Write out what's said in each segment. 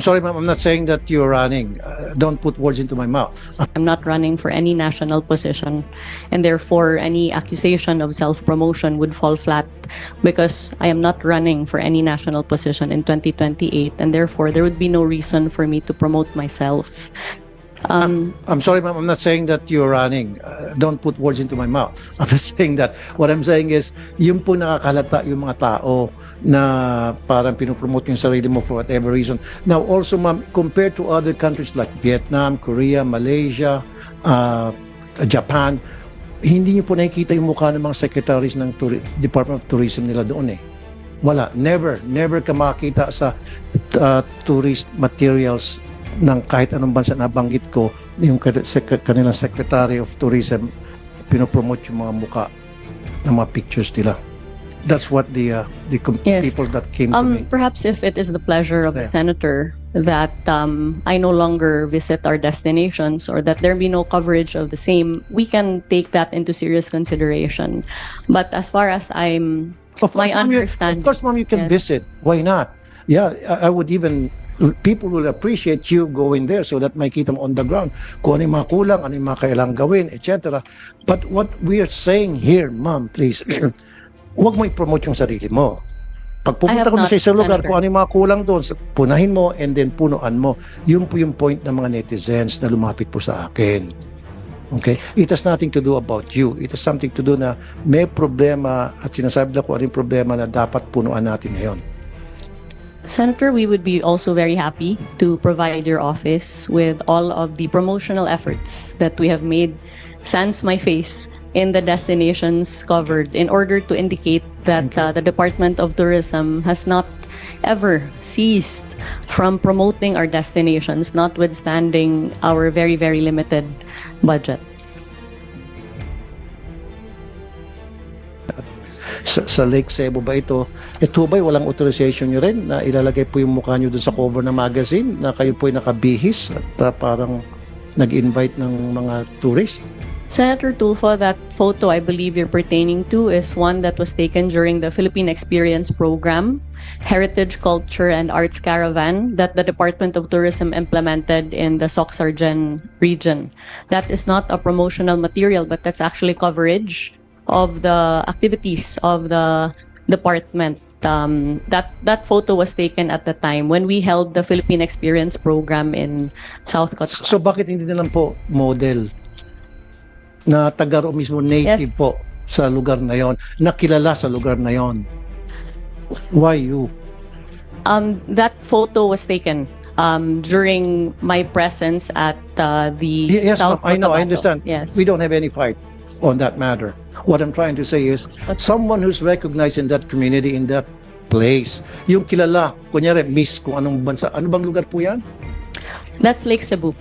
Sorry, ma'am, I'm not saying that you're running. Don't put words into my mouth. I'm not running for any national position, and therefore any accusation of self-promotion would fall flat because I am not running for any national position in 2028, and therefore there would be no reason for me to promote myself. I'm sorry, ma'am, I'm not saying that you're running. Don't put words into my mouth. I'm not saying that. What I'm saying is, yung po nakakalata yung mga tao na parang pinopromote yung sarili mo for whatever reason. Now, also, ma'am, compared to other countries like Vietnam, Korea, Malaysia, Japan, hindi niyo po nakikita yung mukha ng mga secretaries ng Department of Tourism nila doon eh. Wala. Never ka makakita sa tourist materials ng kahit anong bansa na banggit ko, yung kanilang Secretary of Tourism, pinopromote yung mga muka ng mga pictures nila. That's what the Yes. people that came to me. Perhaps if it is the pleasure of the Yeah. senator that I no longer visit our destinations or that there be no coverage of the same, we can take that into serious consideration. But as far as I'm, Of my course, ma'am, understanding, of course, ma'am, you can Yes. visit. Why not? Yeah, I would even, people will appreciate you going there so that makita mo on the ground kung ano yung mga kulang, ano yung mga kailangang gawin, etc. But what we are saying here, ma'am, please, huwag mo i-promote yung sarili mo. Pag I pumunta have ko na not, sa isang lugar, Senator. kung ano yung mga kulang doon, punahin mo and then punuan mo. Yun po yung point ng mga netizens na lumapit po sa akin. Okay? It has nothing to do about you. It has something to do na may problema at sinasabi na kung ano yung problema na dapat punuan natin ngayon. Senator, we would be also very happy to provide your office with all of the promotional efforts that we have made sans my face in the destinations covered in order to indicate that the Department of Tourism has not ever ceased from promoting our destinations, notwithstanding our very, very limited budget. Sa Lake Cebu ba ito? Ito ba'y walang authorization nyo rin na ilalagay po yung mukha nyo dun sa cover ng magazine na kayo po'y nakabihis at parang nag-invite ng mga tourist? Senator Tulfo, that photo I believe you're pertaining to is one that was taken during the Philippine Experience Program, Heritage, Culture, and Arts Caravan that the Department of Tourism implemented in the Soc-Sargen region. That is not a promotional material, but that's actually coverage of the activities of the department. That photo was taken at the time when we held the Philippine Experience Program in South Cotabato. So bakit hindi na lang po model na taga roon mismo, native Yes. po sa lugar na yon, nakilala sa lugar na yon? Why you? That photo was taken during my presence at the Yes, South ma'am, I know, I Cotabato. understand. Yes. We don't have any fight on that matter. What I'm trying to say is, someone who's recognized in that community, in that place, yung kilala, kunyari, miss kung anong bansa, ano bang lugar po yan? That's Lake Cebu.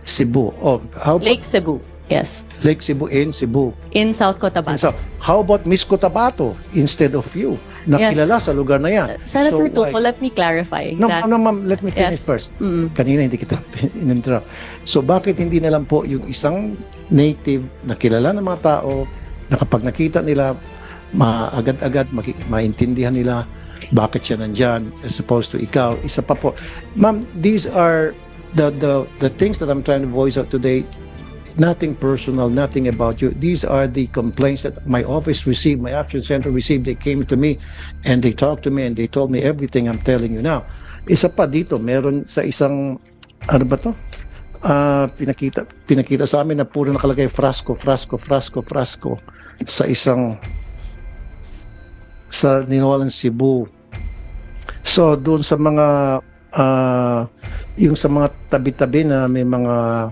Cebu. Oh, how about Lake Cebu. Yes. Lake Cebu in Cebu? In South And Cotabato. so, how about Miss Cotabato instead of you? Nakilala sa lugar na yan. Senator So, Tulfo, let me clarify No, that. no, ma'am, let me finish Yes. first. Mm. Kanina hindi kita in-interrupt. So bakit hindi na lang po yung isang native na kilala ng mga tao na kapag nakita nila, agad-agad maintindihan nila bakit siya nandyan as opposed to ikaw. Isa pa po. Ma'am, these are the things that I'm trying to voice out today. Nothing personal, nothing about you. These are the complaints that my office received, my action center received. They came to me and they talked to me and they told me everything I'm telling you now. Isa pa dito, meron sa isang, ano ba to? Pinakita sa amin na puro nakalagay frasco sa isang, sa Ninolan, Cebu. So, doon sa mga, yung sa mga tabi-tabi na may mga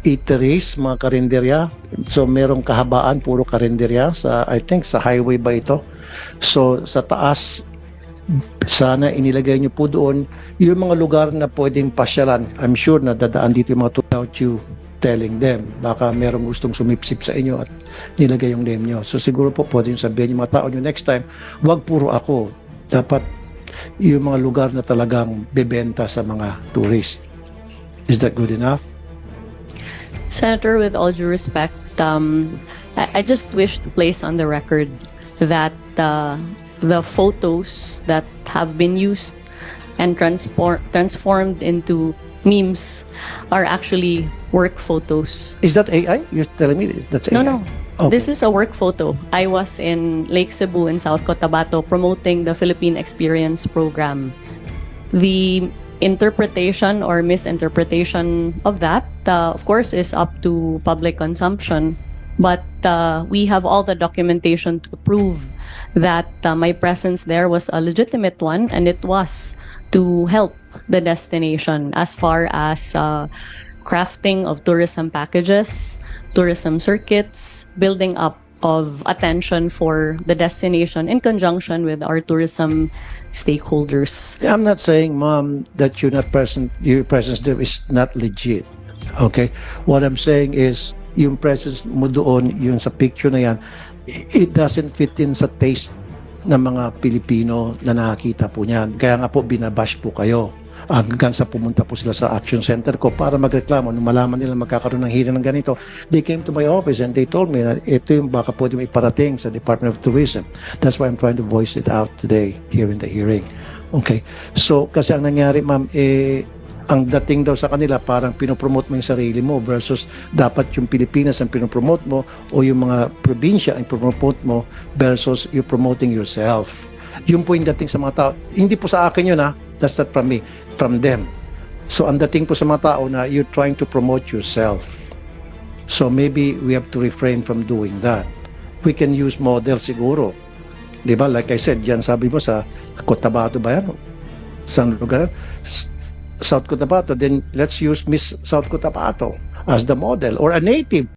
eateries, mga karinderya. So merong kahabaan, puro karinderya sa, I think sa highway ba ito? So sa taas, sana inilagay nyo po doon yung mga lugar na pwedeng pasyalan. I'm sure na dadaan dito yung mga without you telling them. Baka merong gustong sumipsip sa inyo at nilagay yung name nyo. So siguro po pwedeng sabihin yung mga tao nyo next time, wag puro ako. Dapat yung mga lugar na talagang bebenta sa mga tourist. Is that good enough? Senator, with all due respect, I just wish to place on the record that the photos that have been used and transformed into memes are actually work photos. Is that AI? You're telling me that's AI? No. Okay. This is a work photo. I was in Lake Cebu in South Cotabato promoting the Philippine Experience Program. The interpretation or misinterpretation of that, of course, is up to public consumption. But we have all the documentation to prove that my presence there was a legitimate one, and it was to help the destination as far as crafting of tourism packages, tourism circuits, building up of attention for the destination in conjunction with our tourism stakeholders. I'm not saying, Mom, that you're not present. Your presence there is not legit. Okay? What I'm saying is, yung presence mo doon, yung sa picture na yan, it doesn't fit in sa taste ng mga Pilipino na nakakita po niyan. Kaya nga po, binabash po kayo. Hanggang sa pumunta po sila sa action center ko para magreklamo. Nung malaman nila magkakaroon ng hearing ng ganito, they came to my office and they told me na ito yung baka pwede may iparating sa Department of Tourism. That's why I'm trying to voice it out today here in the hearing. Okay? So, kasi ang nangyari, ma'am, ang dating daw sa kanila parang pinopromote mo yung sarili mo versus dapat yung Pilipinas ang pinopromote mo o yung mga probinsya ang pinopromote mo versus you promoting yourself. Yun po yung dating sa mga tao. Hindi po sa akin yun, ha? That's not from me, from them. So ang dating po sa mga tao na you're trying to promote yourself. So maybe we have to refrain from doing that. We can use model siguro. Diba? Like I said, yan sabi mo sa Cotabato ba yan? Saan lugar? South Cotabato. Then let's use Miss South Cotabato as the model or a native.